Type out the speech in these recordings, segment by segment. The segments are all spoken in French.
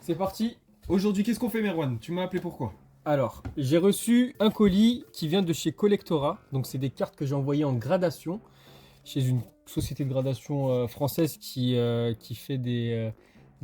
C'est parti. Aujourd'hui, qu'est-ce qu'on fait, Merwan? Tu m'as appelé pourquoi? Alors, j'ai reçu un colis qui vient de chez Collectora. Donc, c'est des cartes que j'ai envoyées en gradation chez une société de gradation française qui fait des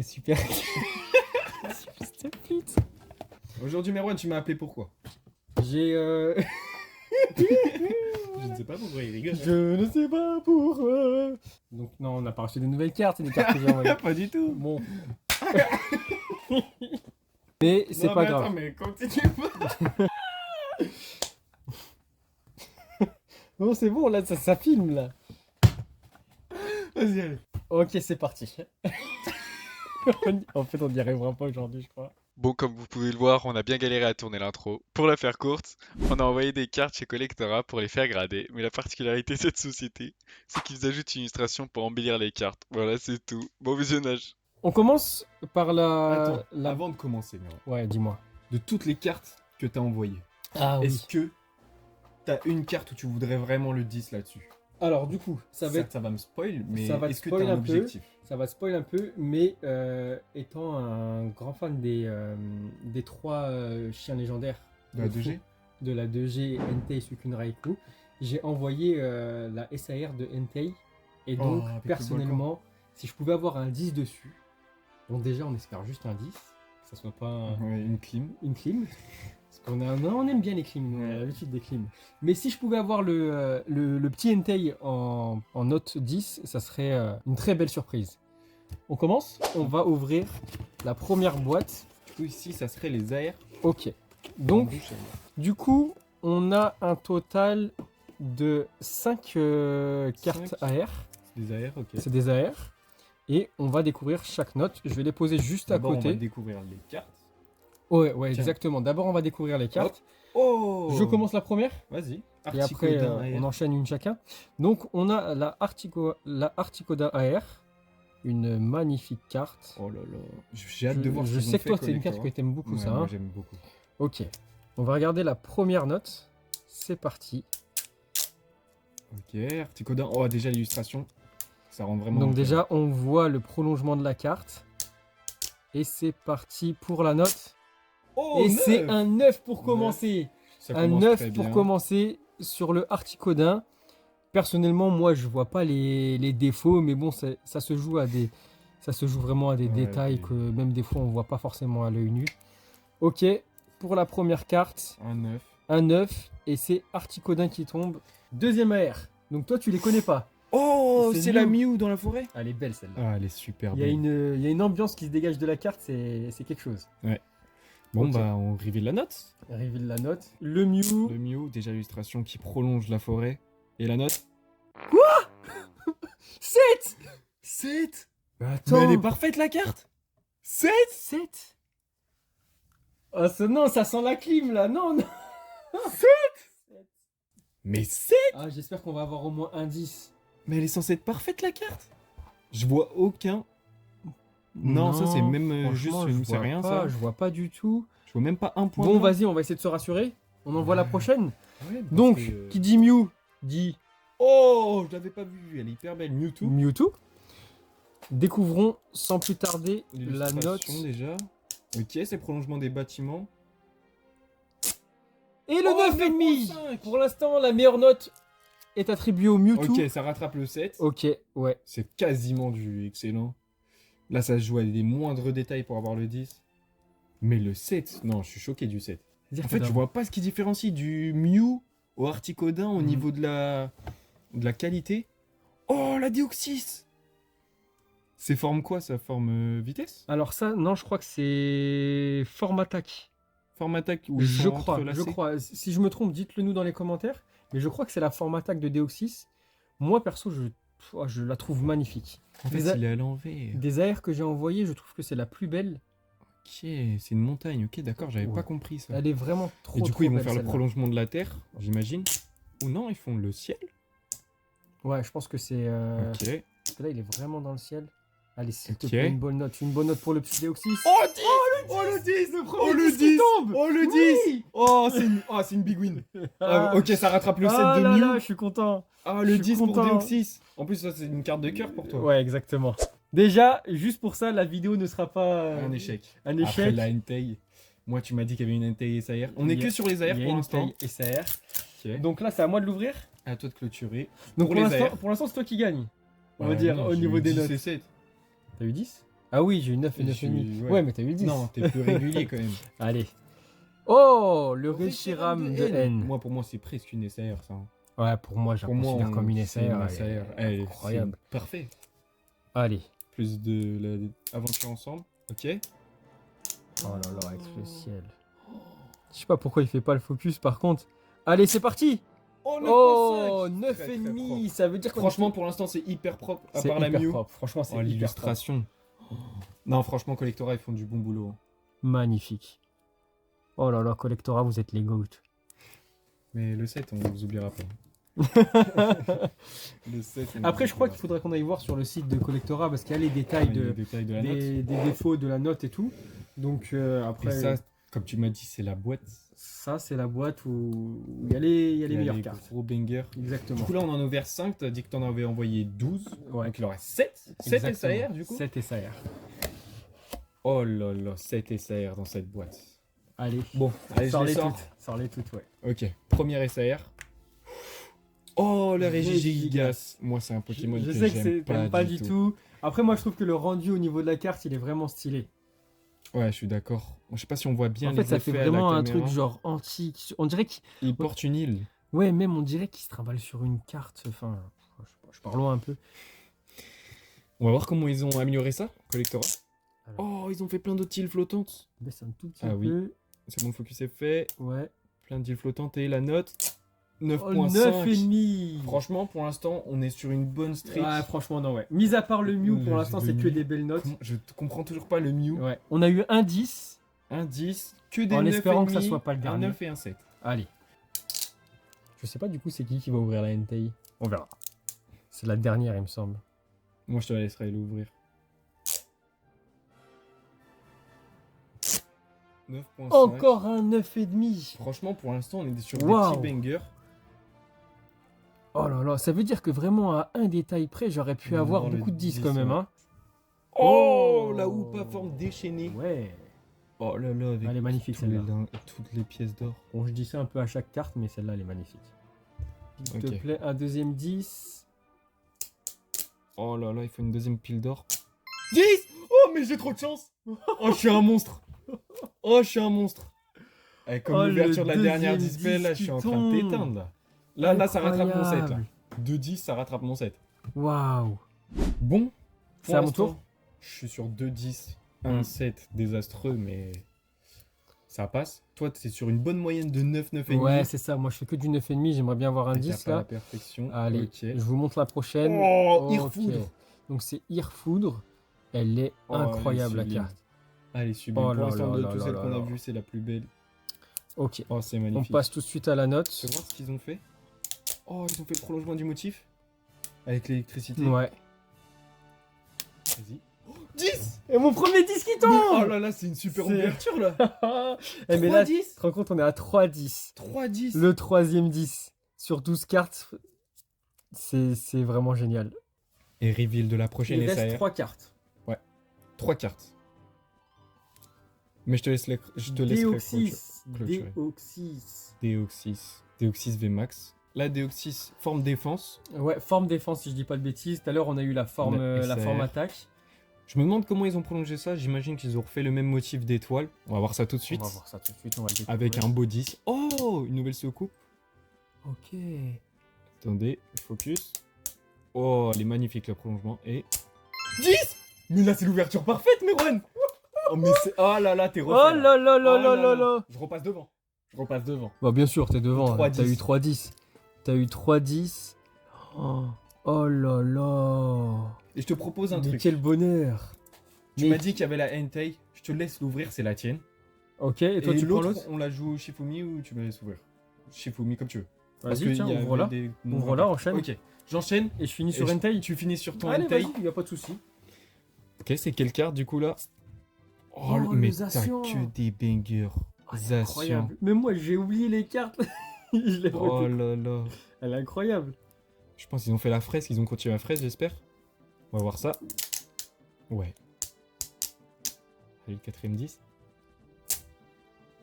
super. S'il te plaît. Aujourd'hui, Merwan, tu m'as appelé pourquoi? J'ai. Je ne sais pas pourquoi il rigole. Je ne sais pas pourquoi. Donc, non, on n'a pas reçu des nouvelles cartes, c'est des cartes que j'ai envoyées. Pas du tout. Bon. Mais c'est Non, pas mais grave. attends, mais continue pas. Non, c'est bon, là, ça filme, là. Vas-y, allez. Ok, c'est parti. En fait, on n'y arrivera pas aujourd'hui, je crois. Bon, comme vous pouvez le voir, on a bien galéré à tourner l'intro. Pour la faire courte, on a envoyé des cartes chez Collectora pour les faire grader, mais la particularité de cette société, c'est qu'ils ajoutent une illustration pour embellir les cartes. Voilà, c'est tout. Bon visionnage. On commence par Attends, la... avant de commencer, Merwan, Ouais, dis-moi. de toutes les cartes que t'as envoyées, Ah est-ce que t'as une carte où tu voudrais vraiment le 10 là-dessus? Alors, du coup, ça va me spoil, mais ça va te est-ce que spoil t'as un un peu. objectif? Ça va spoil un peu, mais étant un grand fan des trois chiens légendaires De la fou- 2G? de la 2G Entei Sukun Raikou, j'ai envoyé la SAR de Entei. Et donc, avec le personnellement, si je pouvais avoir un 10 dessus, bon, déjà, on espère juste un 10, que ça soit pas Ouais, une clim. une clim. Parce on aime bien les clims, on a l'habitude des clims. Mais si je pouvais avoir le petit Entei en note 10, ça serait une très belle surprise. On commence, on va ouvrir la première boîte. Du coup, ici, ça serait les AR. Ok. Donc, du coup, on a un total de 5 cartes Cinq. AR. des AR, ok. C'est des AR. Et on va découvrir chaque note. Je vais les poser juste à D'abord, on va côté. découvrir les cartes. Ouais, Tiens. exactement. D'abord, on va découvrir les cartes. Oh! Je commence la première. Vas-y. Et après, Articodin on AR. enchaîne une chacun. Donc, on a la Articoda AR. Une magnifique carte. Oh là là. J'ai hâte de voir ce Je qu'ils ont sais que fait, toi, c'est une carte que Collectora. tu aimes beaucoup, Ouais, ça. moi, Hein. j'aime beaucoup. Ok. On va regarder la première note. C'est parti. Ok, Articodin. Oh, déjà l'illustration. Ça rend vraiment. Donc, bien. déjà, on voit le prolongement de la carte. Et c'est parti pour la note. Oh, Et c'est 9. un 9 pour commencer. Ça Un commence 9 très pour bien. commencer sur le Articodin. Personnellement, moi, je vois pas les défauts, mais bon, ça se joue vraiment à des Ouais, détails des- que même des fois on voit pas forcément à l'œil nu. Ok, pour la première carte, Un 9. un 9 et c'est Articodin qui tombe. Deuxième AR. Donc toi, tu les connais pas. Oh, C'est c'est la Mew. Mew dans la forêt. Elle est belle celle-là. Ah, elle est super Il y a belle. une ambiance qui se dégage de la carte, c'est quelque chose. Bon, Ok. bah, on révèle la note. Reveal la note. Le Mew. Le Mew, déjà l'illustration qui prolonge la forêt. Et la note 7. 7. Mais Mais attends. elle est parfaite la carte. 7. 7. Oh, non, ça sent la clim là. Non, non. Mais 7. Ah, j'espère qu'on va avoir au moins un 10. Mais elle est censée être parfaite la carte. Je vois aucun. Non, ça, c'est même, juste franchement, une- je c'est vois rien, pas, ça. Je vois pas du tout. Je vois même pas un point. Bon, blanc. vas-y, on va essayer de se rassurer. On envoie la prochaine. Ouais, parce Donc, que, qui dit Mew dit Oh, je l'avais pas vue. Elle est hyper belle. Mewtwo. Mewtwo. Découvrons sans plus tarder la note. L'illustration, déjà. Ok, c'est prolongement des bâtiments. Et le Oh, 9,5. 9,5. Pour l'instant, la meilleure note est attribuée au Mewtwo. Ok, ça rattrape le 7. Ok, ouais. C'est quasiment du excellent. Là, ça se joue à des moindres détails pour avoir le 10. Mais le 7, non, je suis choqué du 7. En fait, je vois pas ce qui différencie du Mew au Articodin au Mhm. niveau de la qualité. Oh, la Deoxys. C'est forme quoi, ça? Forme vitesse? Alors ça, non, je crois que c'est forme attaque. Forme attaque ou ils Je sont crois, entrelacés? je crois. Si je me trompe, dites-le nous dans les commentaires. Mais je crois que c'est la forme attaque de Deoxys. Moi, perso, je la trouve magnifique. En fait, Les a- il est à l'envers. Des AR que j'ai envoyées, je trouve que c'est la plus belle. Ok, c'est une montagne. Ok, d'accord, j'avais Ouais. pas compris ça. Elle est vraiment trop Et du coup, trop ils vont belle, faire le celle-là. prolongement de la Terre, j'imagine. Ou non, ils font le ciel. Ouais, je pense que c'est... Ok. Parce que là, il est vraiment dans le ciel. Allez, s'il te Ok. plaît, une bonne note. Une bonne note pour le petit Deoxys. Oh, 10 Oh, le 10 le Oh, le 10 tombe. Oh, le 10 Oh, c'est une big win. Ah, ok, ça rattrape le 7 de là Mew. là, je suis content. Ah, je le suis 10 pour content. Deoxys. En plus, ça, c'est une carte de cœur pour toi. Ouais, exactement. Déjà, juste pour ça, la vidéo ne sera pas Un échec. un Après échec. la Entei, moi tu m'as dit qu'il y avait une Entei SAR. On est Il y a- que sur les AR Il y a pour une l'instant. taille SAR. Ok. Donc là, c'est à moi de l'ouvrir. À toi de clôturer. Donc Pour les AR. pour l'instant, c'est toi qui gagne. On va Ouais, dire non, au j'ai niveau eu des 10 notes. et 7. T'as eu 10? Ah oui, j'ai eu 9 et J'ai 9,5. eu- Ouais. ouais. Mais t'as eu 10. Non, t'es plus régulier quand même. Allez. Oh, le Reshiram de N. Moi, pour moi, c'est presque une SAR ça. Ouais, pour moi, je la Pour moi, considère comme une c'est SAR. SAR. Elle est incroyable. C'est parfait. Allez. Plus de l'aventure ensemble. Ok. Oh là là, avec le ciel. Je sais pas pourquoi il fait pas le focus par contre. Allez, c'est parti. Oh, 9,5. Ça veut dire qu'on Franchement, pour l'instant, c'est hyper propre. À c'est part la hyper Mew. propre. Franchement, c'est Oh, hyper propre. l'illustration. Non, franchement, Collectora, ils font du bon boulot. hein. Magnifique. Oh là là, Collectora, vous êtes les goats. Mais le 7, on vous oubliera pas. Le 7, on Après, vous je crois oubliera qu'il faudrait qu'on aille voir sur le site de Collectora parce qu'il y a les détails pas. Il y a de, les détails de la note. des défauts de la note et tout. Donc après, Et ça, comme tu m'as dit, c'est la boîte. ça c'est la boîte où il y a les, Il y a meilleures les cartes. gros bangers. Du Exactement. coup, là, on en a ouvert 5. T'as dit que t'en avais envoyé 12. Ouais. Donc, il en reste 7. 7 Exactement. SAR, du coup. 7 SAR. Oh là là, 7 SAR dans cette boîte. Allez, Bon, allez, je les sors-les sors. toutes. Sors-les toutes, ouais. Ok, première SAR. Oh, la Régigigas. Régigigas. Moi, c'est un Pokémon Je que sais que j'aime t'aimes pas du tout. Après, moi, je trouve que le rendu au niveau de la carte, il est vraiment stylé. Ouais, je suis d'accord. Je sais pas si on voit bien En fait, les ça fait effets à la vraiment un caméra. truc genre antique. On dirait qu'il... Il porte une île. Ouais, même on dirait qu'il se trimballe sur une carte. Enfin, je pars loin un peu. On va voir comment ils ont amélioré ça, Collectora. Alors. Oh, ils ont fait plein d'autres îles flottantes. Baisse un tout petit Ah oui. peu. C'est bon, le focus est fait. Ouais. Plein d'îles flottantes et la note Oh, 9.5. 9,5. Franchement, pour l'instant, on est sur une bonne streak. Ouais, franchement, non, ouais. Mis à part le Mew, pour l'instant, c'est que des belles notes. Je comprends toujours pas le Mew. Ouais. On a eu un 10. Un 10, que des En 9 espérant et que ça demi, soit pas le un dernier. 9 et un 7. Allez. Je sais pas du coup c'est qui va ouvrir la NTI. On verra. C'est la dernière il me semble. Moi, je te la laisserai l'ouvrir. 9.5. Encore un 9,5. Franchement, pour l'instant, on est sur Waouh. des petits bangers. Oh là là, ça veut dire que vraiment à un détail près, j'aurais pu On va avoir voir le beaucoup de 10 10, quand même. ouais. Hein. Oh, la houppe à forme déchaînée. Ouais. Oh là là, avec Elle est magnifique, tous les celle-là. toutes les pièces d'or. Bon, je dis ça un peu à chaque carte, mais celle-là elle est magnifique. S'il te Ok. plaît, un deuxième 10. Oh là là, il faut une deuxième pile d'or. 10. Oh, mais j'ai trop de chance. Oh, je suis un monstre. Oh, je suis un monstre. Eh, comme Oh, l'ouverture de le la dernière deuxième display, là, 10 je suis en qui train de tombe. t'éteindre. Là, ça rattrape mon 7. Là. Incroyable. 2-10, ça rattrape mon 7. Waouh. Bon. C'est à mon l'instant, tour. Je suis sur 2-10. Mm. 1-7, désastreux, mais ça passe. Toi, tu es sur une bonne moyenne de 9-9,5. Ouais, c'est ça. Moi je fais que du 9,5. J'aimerais bien avoir un Et t'as 10 pas la là. perfection. Allez, Ok. je vous montre la prochaine. Oh, Ok. Irfoudre. Donc c'est Irfoudre. Elle est Oh, elle est incroyable la sublime. carte. Allez, sublime. Oh Pour là l'instant, là de là toutes là celles là qu'on a là. vues, c'est la plus belle. Ok. Oh, c'est On magnifique. passe tout de suite à la note. Tu veux voir ce qu'ils ont fait? Oh, ils ont fait le prolongement du motif avec l'électricité. Ouais. Vas-y. Oh, 10. Et mon premier 10 qui Oh tombe. là là, c'est une super C'est- ouverture là. Eh, mais là, tu 3-10. te rends compte, on est à 3-10. 3-10. Le troisième 10 sur 12 cartes. C'est vraiment génial. Et reveal de la prochaine Il reste SAR. 3 cartes. 3 cartes. Mais je te laisse Déoxys. clôturer. Déoxys. Deoxys. Deoxys VMAX. La Deoxys forme défense. Ouais, forme défense si je dis pas de bêtises. Tout à l'heure on a eu la forme, la SAR. forme attaque. Je me demande comment ils ont prolongé ça. J'imagine qu'ils ont refait le même motif d'étoile. On va voir ça tout de suite. On va voir ça tout de suite. On va le découvrir. Avec un beau 10. Oh, une nouvelle soucoupe. Ok. Attendez, focus. Oh, elle est magnifique le prolongement. Et 10. Mais là, c'est l'ouverture parfaite, Meron. Oh, mais c'est... Oh là là, t'es refait. Oh là là là Oh là là là. Je repasse devant. Je repasse devant. Bah bien sûr, t'es devant. 3-10. T'as eu 3-10. T'as eu 3-10. Oh. Oh là là. Et je te propose un Mais truc. quel bonheur. Tu Mais- m'as dit qu'il y avait la Entei. Je te laisse l'ouvrir, c'est la tienne. Ok, et toi tu prends l'autre. on la joue Shifumi ou tu me laisses ouvrir? Shifumi comme tu veux. Vas-y, tiens, qu'il y avait ouvre-la. des Ouvre-la, nombres enchaîne. Ok, j'enchaîne. Et je finis Et sur je- Entei. Tu finis sur ton Allez, Entei. vas-y, y a pas de souci. Ok, c'est quelle carte du coup là? Oh, mais le t'as Zacian. que des bangers. Oh, elle est Zacian. incroyable. Mais moi j'ai oublié les cartes. Je l'ai Oh retenu. là là. Elle est incroyable. Je pense qu'ils ont fait la fresque, ils ont continué la fresque, j'espère. On va voir ça. Ouais. Allez, le quatrième 10.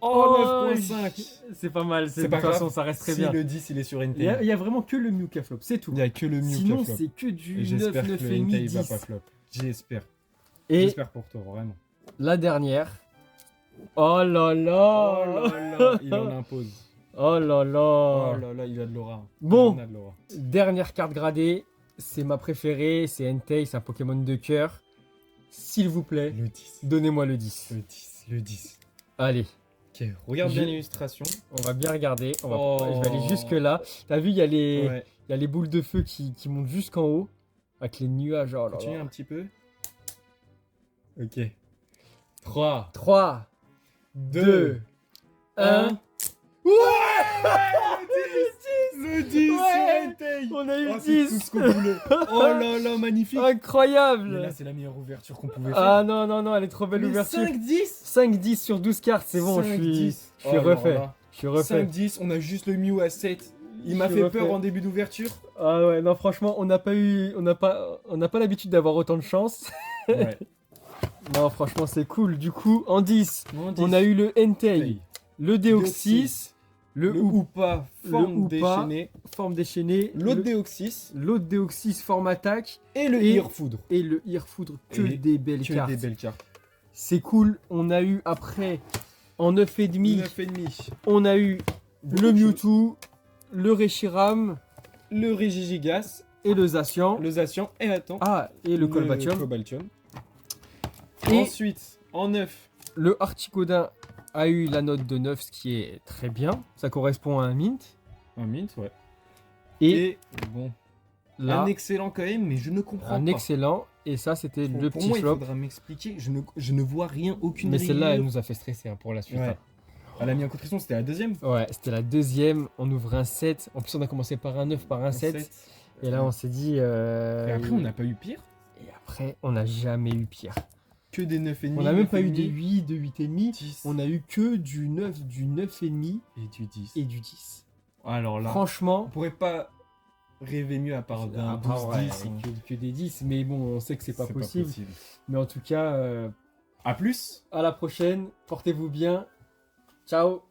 Oh, Oh, 9.5. C'est pas mal, C'est de pas toute façon, grave. ça reste très Si bien. le 10 il est sur Il Entei. y a vraiment que le Mew qui a flop, c'est tout. Il y a que le Mew Sinon, qui a flop. c'est que du Et 9, j'espère que 9 le et demi, Entei va 10. pas flop. J'espère. Et J'espère pour toi, vraiment. la dernière. Oh là là. Oh là là, il en impose. Oh là là. Oh là là, il a de l'aura. Bon. Il en a de l'aura. Dernière carte gradée. C'est ma préférée. C'est Entei. C'est un Pokémon de cœur. S'il vous plaît, Le 10. donnez-moi le 10. Le 10. Le 10. Allez, Ok, regarde Je- bien l'illustration. on va bien regarder. Oh. Je vais aller jusque là. T'as vu, il y a les, Ouais. il y a les boules de feu qui montent jusqu'en haut. Avec les nuages. Oh là Continue là. un petit peu. Ok. 3, 3, 2, 2, 1. 1. Le 10 Ouais. sur Entei. On a eu Oh, c'est tout 10. ce qu'on voulait. Oh là là, magnifique. Mais Incroyable. là, c'est la meilleure ouverture qu'on pouvait Ah faire. non, non, non, elle est trop belle l'ouverture. 5-10. 5-10 sur 12 cartes, c'est bon, je suis refait. Je suis refait. 5-10, on a juste le Mew à 7. Il Je m'a suis fait refait. peur en début d'ouverture. Ah ouais, non, franchement, on n'a pas l'habitude d'avoir autant de chance. Ouais. Non, franchement, c'est cool. Du coup, en 10, Non, on a eu le Entei, le Deoxys, Deoxys, le le Hoopa, Hoopa, forme Hoopa, déchaînée, forme déchaînée, l'autre Deoxys l'autre Deoxys, forme attaque, et le Et- Irfoudre. et le Irfoudre. Que Et des belles Que cartes. des belles cartes. C'est cool. On a eu après, en 9,5, 9,5. on a eu Beaucoup le de choses. Mewtwo, le Reshiram Le Regigigas, et le Zacian. le Zacian et attends. Ah, et le Colbatium. Cobaltium. Et Ensuite, en 9, le Articodin a eu la note de 9, ce qui est très bien. Ça correspond à un mint. un mint, ouais. Et, Et bon, là, un excellent quand même, mais je ne comprends un pas. excellent. Et ça, c'était le Pour petit moi, flop. il faudra m'expliquer. Je ne vois rien, aucune Mais celle-là, elle rayure. nous a fait stresser hein, pour la suite. Ouais. hein. Elle a mis en contrition, c'était la deuxième. Ouais, c'était la deuxième. On ouvre un 7. En plus, on a commencé par un 9, par un 7. Et là, on s'est dit. Et après, on n'a pas eu pire. Et après, on n'a jamais eu pire. Que des 9,5. On n'a même pas eu de 9,5, 8, de 8,5. 10 On a eu que du 9, du 9,5 et du 10. et du 10. Alors là, on Franchement, pourrait pas rêver mieux à part d'un 12-10. c'est hein. que des 10. Mais bon, on sait que c'est pas possible. Mais en tout cas, À plus. à la prochaine. Portez-vous bien. Ciao.